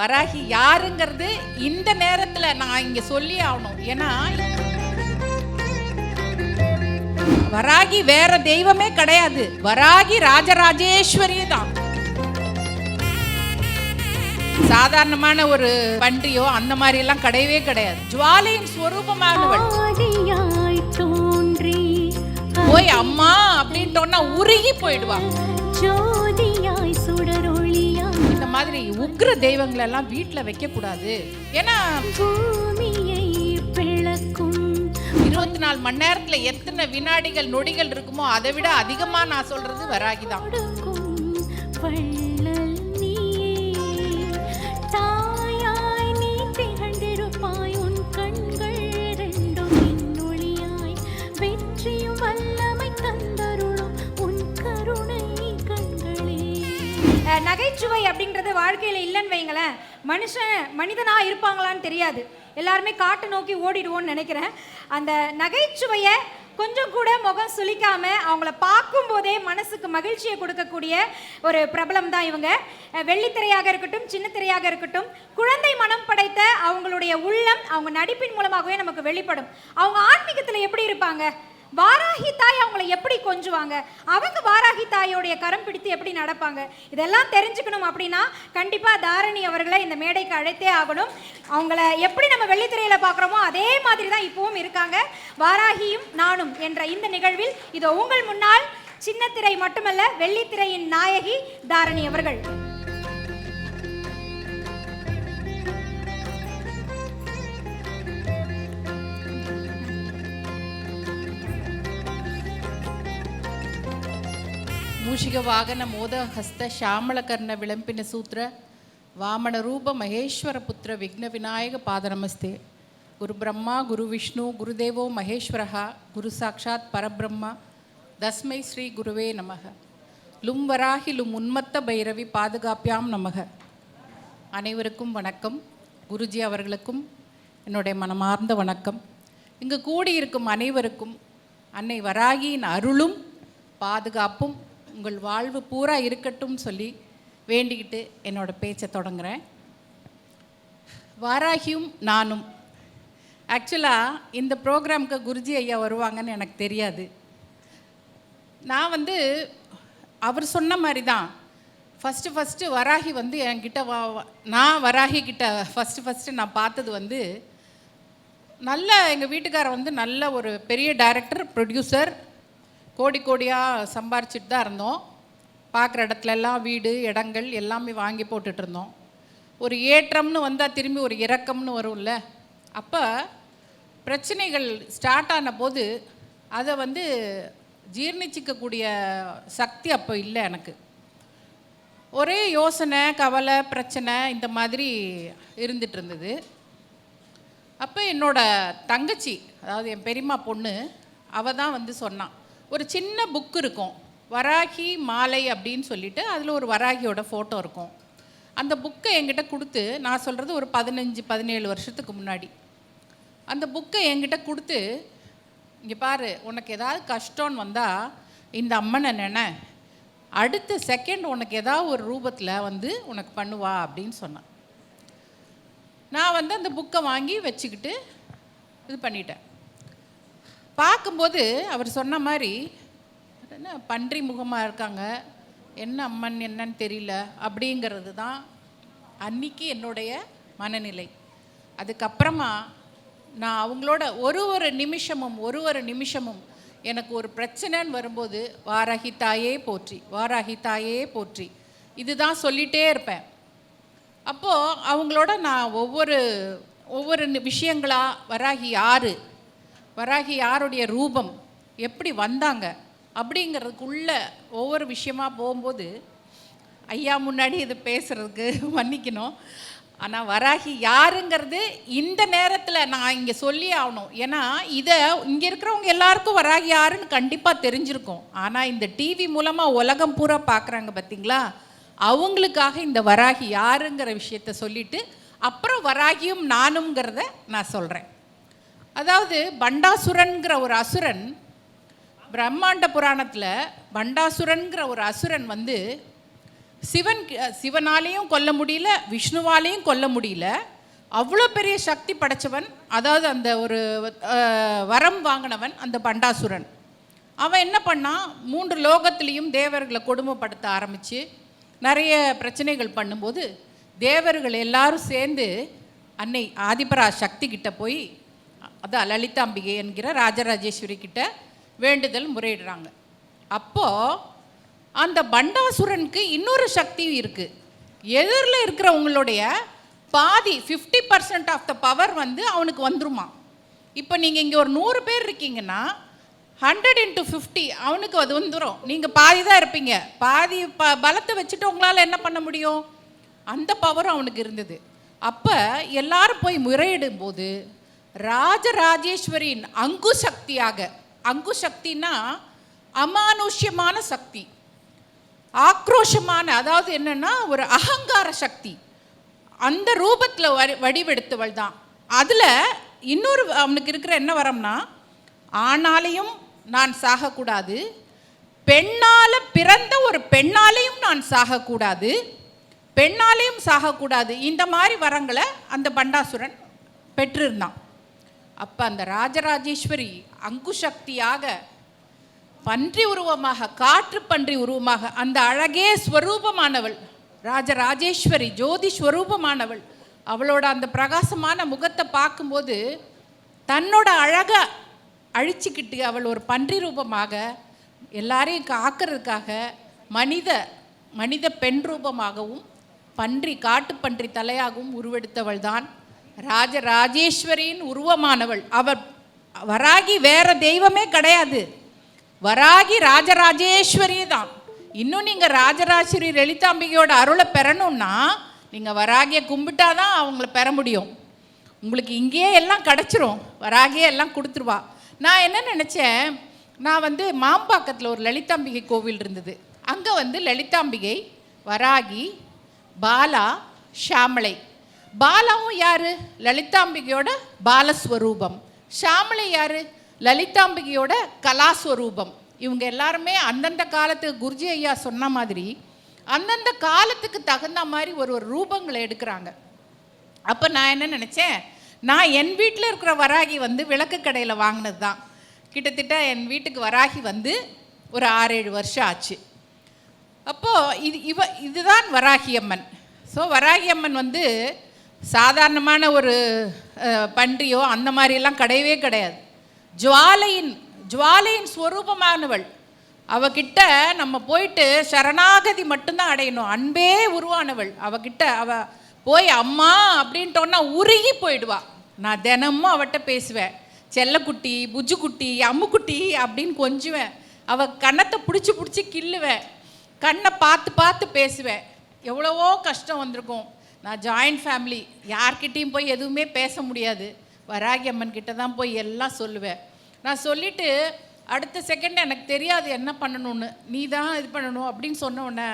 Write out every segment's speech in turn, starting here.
வராகி யாருங்கிறது இந்த நேரத்துல நான் இங்க சொல்லி ஆகணும். ஏன்னா வராகி வேற தெய்வமே கிடையாது. வராகி ராஜராஜேஸ்வரி தான். சாதாரணமான ஒரு பன்றியோ அந்த மாதிரி எல்லாம் கிடையவே கிடையாது. ஜுவாலையின் ஸ்வரூபமானவள். போய் அம்மா அப்படின்ட்டோன்னா உருகி போயிடுவாங்க. இந்த மாதிரி உக்ர தெய்வங்கள் எல்லாம் வீட்டுல வைக்க கூடாது. ஏன்னா 24 மணி நேரத்துல எத்தனை வினாடிகள் நொடிகள் இருக்குமோ அதை விட அதிகமா நான் சொல்றது வராகி தான். நகைச்சுவை அப்படின்றது வாழ்க்கையில் இல்லைன்னு வைங்களேன், மனிதனாக இருப்பாங்களான்னு தெரியாது. எல்லாருமே காட்டு நோக்கி ஓடிடுவோன்னு நினைக்கிறேன். அந்த நகைச்சுவையை கொஞ்சம் கூட முகம் சுளிக்காமல் அவங்கள பார்க்கும்போதே மனசுக்கு மகிழ்ச்சியை கொடுக்கக்கூடிய ஒரு பிரபலம் தான் இவங்க. வெள்ளித்திரையாக இருக்கட்டும், சின்ன திரையாக இருக்கட்டும், குழந்தை மனம் படைத்த அவங்களுடைய உள்ளம் அவங்க நடிப்பின் மூலமாகவே நமக்கு வெளிப்படும். அவங்க ஆன்மீகத்தில் எப்படி இருப்பாங்க, வாராகி தாய் அவங்களை எப்படி கொஞ்சுவாங்க, அவங்க வாராகி தாயோடைய கரம் பிடித்து எப்படி நடப்பாங்க, இதெல்லாம் தெரிஞ்சுக்கணும் அப்படின்னா கண்டிப்பாக தாரணி அவர்களை இந்த மேடைக்கு அழைத்தே ஆகணும். அவங்கள எப்படி நம்ம வெள்ளித்திரையில் பார்க்குறோமோ அதே மாதிரி தான் இப்பவும் இருக்காங்க. வாராகியும் நானும் என்ற இந்த நிகழ்வில் இதோ உங்கள் முன்னால் சின்ன திரை மட்டுமல்ல வெள்ளித்திரையின் நாயகி தாரணி அவர்கள். ಮೂಷಿಕ ವಾಗನ ಮೋದ ಹಸ್ತ ಶ್ಯಾಮಳಕರ್ಣ ವಿಳಂಪಿನ ಸೂತ್ರ ವಾಮನ ರೂಪ ಮಹೇಶ್ವರ ಪುತ್ರ ವಿಘ್ನ ವಿನಾಯಕ ಪಾದ ನಮಸ್ತೆ. ಗುರು ಬ್ರಹ್ಮ ಗುರು ವಿಷ್ಣು ಗುರುದೇವೋ ಮಹೇಶ್ವರ ಗುರು ಸಾಕ್ಷಾತ್ ಪರಬ್ರಹ್ಮ தஸ்மை ஸ்ரீ குருவே நமக. லும் வராகி லும் உன்மத்த பைரவி பாதுகாப்பியாம் நமக. அனைவருக்கும் வணக்கம். குருஜி அவர்களுக்கும் என்னுடைய மனமார்ந்த வணக்கம். இங்கு கூடியிருக்கும் அனைவருக்கும் அன்னை வராகியின் அருளும் பாதுகாப்பும் உங்கள் வாழ்வு பூரா இருக்கட்டும் சொல்லி வேண்டிக்கிட்டு என்னோட பேச்சை தொடங்குறேன். வாராகியும் நானும் ஆக்சுவலாக இந்த ப்ரோக்ராமுக்கு குருஜி ஐயா வருவாங்கன்னு எனக்கு தெரியாது. நான் அவர் சொன்ன மாதிரி தான் ஃபஸ்ட்டு வராகி என்கிட்ட நான் வராகி கிட்ட ஃபஸ்ட்டு நான் பார்த்தது நல்ல எங்கள் வீட்டுக்காரர் நல்ல ஒரு பெரிய டைரக்டர் ப்ரொடியூசர், கோடியாக சம்பாரிச்சிட்டு தான் இருந்தோம். பார்க்குற இடத்துலலாம் வீடு இடங்கள் எல்லாமே வாங்கி போட்டுட்டு இருந்தோம். ஒரு ஏற்றம்னு வந்தால் திரும்பி ஒரு இறக்கம்னு வரும்ல. அப்போ பிரச்சனைகள் ஸ்டார்ட் ஆன போது அதை ஜீர்ணிச்சிக்கக்கூடிய சக்தி அப்போ இல்லை எனக்கு. ஒரே யோசனை, கவலை, பிரச்சனை இந்த மாதிரி இருந்துட்டு இருந்தது. அப்போ என்னோட தங்கச்சி, அதாவது என் பெரியம்மா பொண்ணு, அவள் தான் சொன்னான். ஒரு சின்ன புக்கு இருக்கும், வராகி மாலை அப்படின்னு சொல்லிட்டு, அதில் ஒரு வராகியோட ஃபோட்டோ இருக்கும். அந்த புக்கை என்கிட்ட கொடுத்து, நான் சொல்கிறது ஒரு 15-17 வருஷத்துக்கு முன்னாடி, அந்த புக்கை என்கிட்ட கொடுத்து, இங்கே பாரு, உனக்கு ஏதாவது கஷ்டம்னு வந்தால் இந்த அம்மனை நினை, அடுத்த செகண்ட் உனக்கு ஏதாவது ஒரு ரூபத்தில் உனக்கு பண்ணுவா அப்படின்னு சொன்னான். நான் அந்த புக்கை வாங்கி வச்சுக்கிட்டு இது பண்ணிட்டேன். பார்க்கும்போது அவர் சொன்ன மாதிரி என்ன பன்றி முகமாக இருக்காங்க, என்ன அம்மன் என்னன்னு தெரியல அப்படிங்கிறது தான் அன்னைக்கு என்னுடைய மனநிலை. அதுக்கப்புறமா நான் அவங்களோட ஒரு நிமிஷமும் எனக்கு ஒரு பிரச்சனைன்னு வரும்போது வாராகி தாயே போற்றி, வாராகி தாயே போற்றி இதுதான் சொல்லிகிட்டே இருப்பேன். அப்போது அவங்களோட நான் ஒவ்வொரு விஷயங்களாக வராகி யாருடைய ரூபம், எப்படி வந்தாங்க அப்படிங்கிறதுக்குள்ள ஒவ்வொரு விஷயமா போகும்போது, ஐயா முன்னாடி இது பேசுகிறதுக்கு மன்னிக்கணும், ஆனால் வராகி யாருங்கிறது இந்த நேரத்தில் நான் இங்கே சொல்லி ஆகணும். ஏன்னா இதை இங்கே இருக்கிறவங்க எல்லாருக்கும் வராகி யாருன்னு கண்டிப்பாக தெரிஞ்சிருக்கும். ஆனால் இந்த டிவி மூலமாக உலகம் பூரா பார்க்குறாங்க பார்த்தீங்களா, அவங்களுக்காக இந்த வராகி யாருங்கிற விஷயத்த சொல்லிவிட்டு அப்புறம் வராகியும் நானுங்கிறத நான் சொல்கிறேன். அதாவது பண்டாசுரன்கிற ஒரு அசுரன், பிரம்மாண்ட புராணத்தில் பண்டாசுரன்கிற ஒரு அசுரன் சிவனாலையும் கொல்ல முடியல, விஷ்ணுவாலையும் கொல்ல முடியல. அவ்வளோ பெரிய சக்தி படைச்சவன், அதாவது அந்த ஒரு வரம் வாங்கினவன் அந்த பண்டாசுரன். அவன் என்ன பண்ணான், 3 லோகத்திலையும் தேவர்களை கொடுமைப்படுத்த ஆரம்பித்து நிறைய பிரச்சனைகள் பண்ணும்போது தேவர்கள் எல்லாரும் சேர்ந்து அன்னை ஆதிபரா சக்தி கிட்ட போய், அதான் லலிதாம்பிகை என்கிற ராஜராஜேஸ்வரி கிட்ட வேண்டுதல் முறையிடுறாங்க. அப்போது அந்த பண்டாசுரனுக்கு இன்னொரு சக்தியும் இருக்குது. எதிரில் இருக்கிறவங்களுடைய பாதி 50% ஆஃப் த பவர் அவனுக்கு வந்துருமா. இப்போ நீங்கள் இங்கே ஒரு 100 பேர் இருக்கீங்கன்னா 100 × 50 அவனுக்கு அது வந்துடும். நீங்கள் பாதி தான் இருப்பீங்க, பாதி பலத்தை வச்சுட்டு உங்களால் என்ன பண்ண முடியும்? அந்த பவரும் அவனுக்கு இருந்தது. அப்போ எல்லாரும் போய் முறையிடும் போது ராஜராஜேஸ்வரியின் அங்கு சக்தியாக, அங்கு சக்தினா அமானுஷ்யமான சக்தி, ஆக்ரோஷமான, அதாவது என்னன்னா ஒரு அகங்கார சக்தி, அந்த ரூபத்தில் வடிவெடுத்தவள் தான். அதில் இன்னொரு அவனுக்கு இருக்கிற என்ன வரம்னா, ஆணாலையும் நான் சாகக்கூடாது, பெண்ணால் பிறந்த ஒரு பெண்ணாலையும் நான் சாகக்கூடாது, பெண்ணாலையும் சாகக்கூடாது, இந்த மாதிரி வரங்களை அந்த பண்டாசுரன் பெற்றிருந்தான். அப்போ அந்த ராஜராஜேஸ்வரி அங்குசக்தியாக பன்றி உருவமாக, காற்று பன்றி உருவமாக, அந்த அழகே ஸ்வரூபமானவள் ராஜராஜேஸ்வரி, ஜோதி ஸ்வரூபமானவள். அவளோட அந்த பிரகாசமான முகத்தை பார்க்கும்போது தன்னோட அழகை அழிச்சிக்கிட்டு அவள் ஒரு பன்றி ரூபமாக எல்லாரையும் காக்கிறதுக்காக மனித பெண் ரூபமாகவும் பன்றி, காட்டு பன்றி தலையாகவும் உருவெடுத்தவள் தான் ராஜராஜேஸ்வரியின் உருவமானவள். அவள் வராகி வேற தெய்வமே கிடையாது, வராகி ராஜராஜேஸ்வரி தான். இன்னும் நீங்கள் ராஜராஜேஸ்வரி லலிதாம்பிகையோட அருளை பெறணும்னா நீங்கள் வராகியை கும்பிட்டாதான் அவங்கள பெற முடியும். உங்களுக்கு இங்கேயே எல்லாம் கிடச்சிரும், வராகியே எல்லாம் கொடுத்துருவா. நான் என்ன நினச்சேன், நான் மாம்பாக்கத்தில் ஒரு லலிதாம்பிகை கோவில் இருந்தது. அங்கே லலிதாம்பிகை, வராகி, பாலா, ஷாமளை. பாலாவும் யார்? லலிதாம்பிகையோட பாலஸ்வரூபம். ஷாமளை யார்? லலிதாம்பிகையோட கலாஸ்வரூபம். இவங்க எல்லாருமே அந்தந்த காலத்துக்கு குருஜி ஐயா சொன்ன மாதிரி அந்தந்த காலத்துக்கு தகுந்த மாதிரி ஒரு ரூபங்களை எடுக்கிறாங்க. அப்போ நான் என்ன நினச்சேன், நான் என் வீட்டில் இருக்கிற வராகி விளக்கு கடையில் வாங்கினது தான். கிட்டத்தட்ட என் வீட்டுக்கு வராகி ஒரு 6-7 வருஷம் ஆச்சு. அப்போது இதுதான் வராகி அம்மன். ஸோ வராகி அம்மன் சாதாரணமான ஒரு பன்றியோ அந்த மாதிரியெல்லாம் கிடையவே கிடையாது. ஜுவாலையின் ஸ்வரூபமானவள். அவகிட்ட நம்ம போயிட்டு சரணாகதி மட்டும்தான் அடையணும். அன்பே உருவானவள். அவகிட்ட போய் அம்மா அப்படின்ட்டோன்னா உருகி போயிடுவா. நான் தினமும் அவட்ட பேசுவேன், செல்லக்குட்டி, புஜ்ஜுக்குட்டி, அம்முக்குட்டி அப்படின்னு கொஞ்சுவேன். அவள் கன்னத்தை பிடிச்சி கிள்ளுவேன், கண்ணை பார்த்து பேசுவேன். எவ்வளவோ கஷ்டம் வந்திருக்கும். நான் ஜாயிண்ட் ஃபேமிலி, யார்கிட்டையும் போய் எதுவுமே பேச முடியாது. வராகி அம்மன் கிட்ட தான் போய் எல்லாம் சொல்லுவேன். நான் சொல்லிவிட்டு அடுத்த செகண்ட் எனக்கு தெரியாது என்ன பண்ணணும்னு, நீ தான் இது பண்ணணும் அப்படின்னு சொன்ன உடனே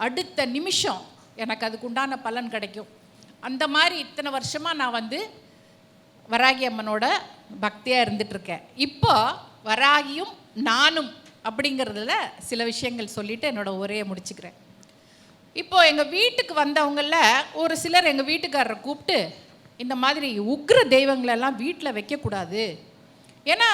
அடுத்த நிமிஷம் எனக்கு அதுக்கு உண்டான பலன் கிடைக்கும். அந்த மாதிரி இத்தனை வருஷமாக நான் வராகி அம்மனோட பக்தியாக இருந்துகிட்ருக்கேன். இப்போ வராகியும் நானும் அப்படிங்கிறதுல சில விஷயங்கள் சொல்லிவிட்டு என்னோடய உரையை முடிச்சுக்கிறேன். இப்போது எங்கள் வீட்டுக்கு வந்தவங்களில் ஒரு சிலர் எங்கள் வீட்டுக்காரரை கூப்பிட்டு, இந்த மாதிரி உக்ர தெய்வங்களெல்லாம் வீட்டில் வைக்கக்கூடாது, ஏன்னா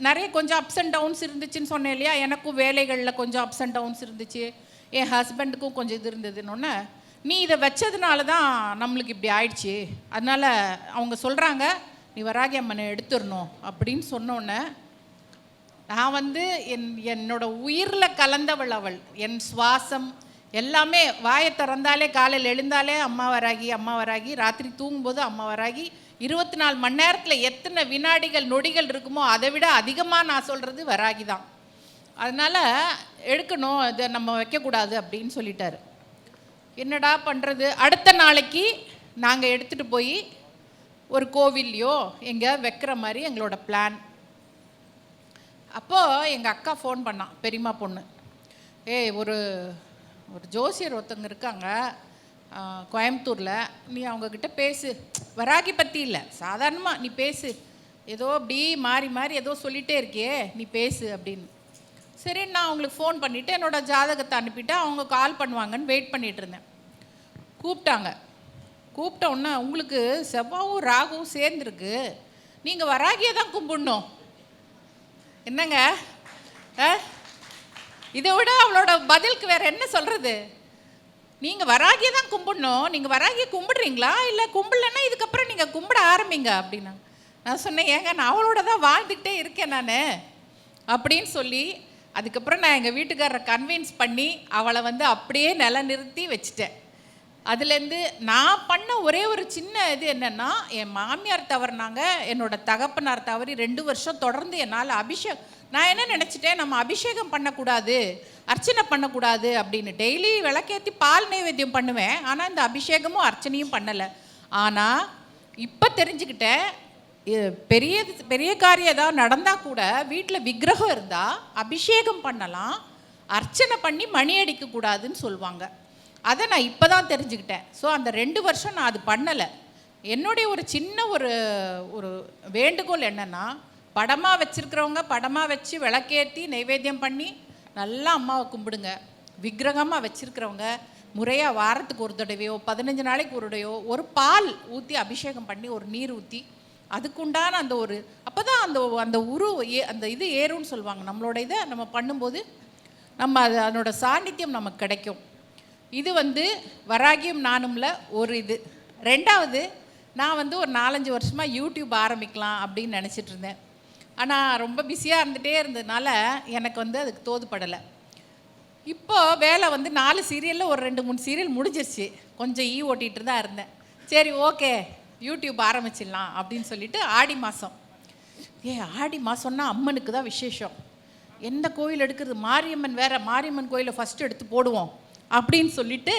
நிறைய கொஞ்சம் அப்ஸ் அண்ட் டவுன்ஸ் இருந்துச்சுன்னு சொன்னேன் இல்லையா, எனக்கும் வேலைகளில் கொஞ்சம் அப்ஸ் அண்ட் டவுன்ஸ் இருந்துச்சு, என் ஹஸ்பண்டுக்கும் கொஞ்சம் இது இருந்ததுன்னொன்னே, நீ இதை வச்சதுனால தான் நம்மளுக்கு இப்படி ஆயிடுச்சு, அதனால் அவங்க சொல்கிறாங்க நீ வராகி அம்மனை எடுத்துடணும் அப்படின்னு சொன்னோன்னே, நான் என்னோட உயிரில் கலந்தவள் அவள். என் சுவாசம் எல்லாமே, வாயை திறந்தாலே, காலையில் எழுந்தாலே அம்மா வராகி, ராத்திரி தூங்கும்போது அம்மா வராகி. 24 மணி நேரத்தில் எத்தனை வினாடிகள் நொடிகள் இருக்குமோ அதை விட அதிகமாக நான் சொல்கிறது வராகி தான். அதனால் எடுக்கணும், இதை நம்ம வைக்கக்கூடாது அப்படின்னு சொல்லிட்டாரு. என்னடா பண்ணுறது? அடுத்த நாளைக்கு நாங்கள் எடுத்துகிட்டு போய் ஒரு கோவில்லையோ எங்கே வைக்கிற மாதிரி எங்களோட பிளான். அப்போது எங்கள் அக்கா ஃபோன் பண்ணான், பெரியம்மா பொண்ணு. ஒரு ஜோசியர் ஒருத்தங்க இருக்காங்க கோயம்புத்தூரில், நீ அவங்கக்கிட்ட பேசு, வராகி பற்றி இல்லை, சாதாரணமாக நீ பேசு, ஏதோ அப்படி மாறி ஏதோ சொல்லிகிட்டே இருக்கியே, நீ பேசு அப்படின்னு. சரி நான் அவங்களுக்கு ஃபோன் பண்ணிவிட்டு என்னோடய ஜாதகத்தை அனுப்பிட்டு அவங்க கால் பண்ணுவாங்கன்னு வெயிட் பண்ணிகிட்டு இருந்தேன். கூப்பிட்ட உடனே உங்களுக்கு செவ்வாவும் ராகுவும் சேர்ந்துருக்கு, நீங்கள் வராகியை தான் கும்பிடணும். என்னங்க இதை விட அவளோட பதிலுக்கு வேறு என்ன சொல்கிறது? நீங்கள் வராகியை தான் கும்பிடணும், நீங்கள் வராகியை கும்பிடுறீங்களா இல்லை கும்பிடலன்னா இதுக்கப்புறம் நீங்கள் கும்பிட ஆரம்பிங்க அப்படின்னா. நான் சொன்னேன், ஏங்க நான் அவளோட தான் வாழ்ந்துக்கிட்டே இருக்கேன் நான் அப்படின்னு சொல்லி, அதுக்கப்புறம் நான் எங்கள் வீட்டுக்காரரை கன்வின்ஸ் பண்ணி அவளை வந்து அப்படியே நிலைநிறுத்தி வச்சுட்டேன். அதுலேருந்து நான் பண்ண ஒரே ஒரு சின்ன இது என்னென்னா, என் மாமியார் தவறுனாங்க, என்னோட தகப்பனார் தவறி 2 வருஷம் தொடர்ந்து என்னால் நான் என்ன நினச்சிட்டேன், நம்ம அபிஷேகம் பண்ணக்கூடாது, அர்ச்சனை பண்ணக்கூடாது அப்படின்னு. டெய்லி விளக்கேற்றி பால் நைவேத்தியம் பண்ணுவேன், ஆனால் இந்த அபிஷேகமும் அர்ச்சனையும் பண்ணலை. ஆனால் இப்போ தெரிஞ்சுக்கிட்டேன், பெரிய பெரிய காரியம் ஏதாவது நடந்தால் கூட வீட்டில் விக்கிரகம் இருந்தால் அபிஷேகம் பண்ணலாம், அர்ச்சனை பண்ணி மணி அடிக்கக்கூடாதுன்னு சொல்லுவாங்க. அதை நான் இப்போ தான் தெரிஞ்சுக்கிட்டேன். ஸோ அந்த 2 வருஷம் நான் அது பண்ணலை. என்னுடைய ஒரு சின்ன ஒரு வேண்டுகோள் என்னென்னா, படமாக வச்சுருக்கிறவங்க படமாக வச்சு விளக்கேற்றி நைவேத்தியம் பண்ணி நல்லா அம்மாவை கும்பிடுங்க. விக்கிரகமாக வச்சுருக்கிறவங்க முறையாக வாரத்துக்கு ஒரு தடவையோ 15 நாளைக்கு ஒரு தடவையோ ஒரு பால் ஊற்றி அபிஷேகம் பண்ணி ஒரு நீர் ஊற்றி அதுக்குண்டான அந்த ஒரு அப்போ தான் அந்த அந்த இது ஏறும்னு சொல்லுவாங்க. நம்மளோட இதை நம்ம பண்ணும்போது நம்ம அதனோட சாநித்தியம் நமக்கு கிடைக்கும். இது வந்து வராகியும் நானும்ல ஒரு இது. 2வது, நான் வந்து ஒரு 4-5 வருஷமாக யூடியூப் ஆரம்பிக்கலாம் அப்படின்னு நினச்சிட்டு இருந்தேன். ஆனால் ரொம்ப பிஸியாக இருந்துகிட்டே இருந்ததுனால எனக்கு வந்து அதுக்கு தோதுப்படலை. இப்போது வேலை வந்து 4 சீரியலில் ஒரு 2-3 சீரியல் முடிஞ்சிருச்சு. கொஞ்சம் ஓட்டிகிட்டு தான் இருந்தேன். சரி ஓகே யூடியூப் ஆரம்பிச்சிடலாம் அப்படின்னு சொல்லிட்டு ஆடி மாதம் ஆடி மாதம்னா அம்மனுக்கு தான் விசேஷம். எந்த கோயில் எடுக்கிறது, மாரியம்மன் வேறு, மாரியம்மன் கோயிலை ஃபஸ்ட்டு எடுத்து போடுவோம் அப்படின்னு சொல்லிட்டு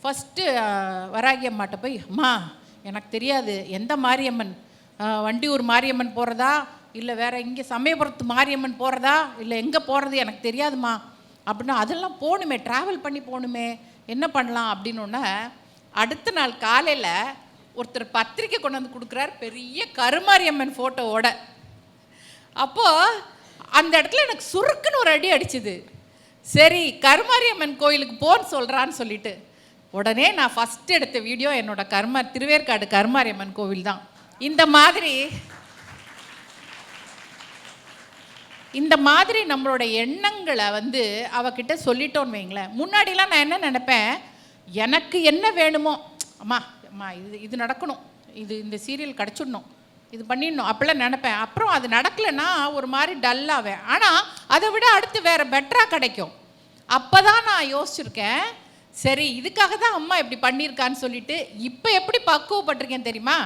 ஃபஸ்ட்டு வராகி அம்மாட்ட போய், அம்மா எனக்கு தெரியாது எந்த மாரியம்மன், வண்டியூர் மாரியம்மன் போகிறதா இல்லை வேறு இங்கே சமயபுரத்து மாரியம்மன் போகிறதா இல்லை எங்கே போகிறது எனக்கு தெரியாதுமா அப்படின்னா, அதெல்லாம் போகணுமே, ட்ராவல் பண்ணி போகணுமே, என்ன பண்ணலாம் அப்படின்னோடனே அடுத்த நாள் காலையில் ஒருத்தர் பத்திரிக்கை கொண்டு வந்து கொடுக்குறார், பெரிய கருமாரியம்மன் ஃபோட்டோவோட. அப்போது அந்த இடத்துல எனக்கு சுருக்குன்னு ஒரு அடி அடிச்சுது. சரி கருமாரியம்மன் கோயிலுக்கு போன்னு சொல்கிறான்னு சொல்லிட்டு உடனே நான் ஃபஸ்ட்டு எடுத்த வீடியோ என்னோட திருவேற்காடு கருமாரியம்மன் கோவில் தான். இந்த மாதிரி நம்மளோட எண்ணங்களை வந்து அவகிட்ட சொல்லிட்டோன்னு வைங்களேன். முன்னாடிலாம் நான் என்ன நினைப்பேன், எனக்கு என்ன வேணுமோ, அம்மா இது நடக்கணும், இந்த சீரியல் கிடச்சிடணும், இது பண்ணிடணும் அப்படிலாம் நினைப்பேன். அப்புறம் அது நடக்கலைன்னா ஒரு மாதிரி டல்லாவேன். ஆனால் அதை விட அடுத்து வேறு பெட்டராக கிடைக்கும். அப்போ தான் நான் யோசிச்சுருக்கேன், சரி இதுக்காக தான் அம்மா இப்படி பண்ணியிருக்கான்னு சொல்லிட்டு இப்போ எப்படி பக்குவப்பட்டிருக்கேன் தெரியுமா?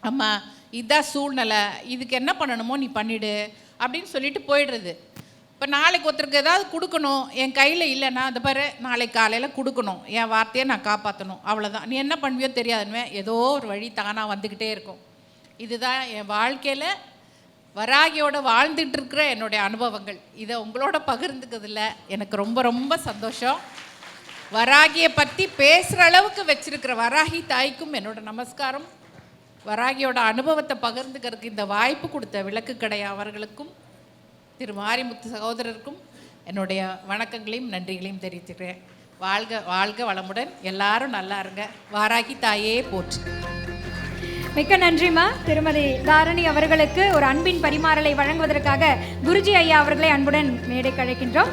அம்மா இதுதான் சூழ்நிலை, இதுக்கு என்ன பண்ணணுமோ நீ பண்ணிவிடு அப்படின்னு சொல்லிட்டு போயிடுறது. இப்போ நாளைக்கு ஒருத்தருக்கு ஏதாவது கொடுக்கணும், என் கையில் இல்லைன்னா அந்த பாரு நாளைக்கு காலையில் கொடுக்கணும், என் வார்த்தையை நான் காப்பாற்றணும், அவ்வளோதான். நீ என்ன பண்ணுவியோ தெரியாதுன்னு ஏதோ ஒரு வழி தானாக வந்துக்கிட்டே இருக்கும். இதுதான் என் வாழ்க்கையில் வராகியோட வாழ்ந்துட்டு இருக்கிற என்னுடைய அனுபவங்கள். இதை உங்களோட பகிர்ந்துக்கிறதுல எனக்கு ரொம்ப ரொம்ப சந்தோஷம். வராகியை பற்றி பேசுகிற அளவுக்கு வச்சிருக்கிற வராகி தாய்க்கும் என்னோட நமஸ்காரம். வராகியோட அனுபவத்தை பகிர்ந்துக்கிறதுக்கு இந்த வாய்ப்பு கொடுத்த விளக்கு கடை அவர்களுக்கும் திரு மாரிமுத்து சகோதரருக்கும் என்னுடைய வணக்கங்களையும் நன்றிகளையும் தெரிவித்துக்கிறேன். வாழ்க வாழ்க வளமுடன், எல்லாரும் நல்லா இருங்க. வாராகி தாயே போற்று. மிக்க நன்றிமா. திருமதி தாரணி அவர்களுக்கு ஒரு அன்பின் பரிமாறலை வழங்குவதற்காக குருஜி ஐயா அவர்களை அன்புடன் மேடைக்கு அழைக்கின்றோம்.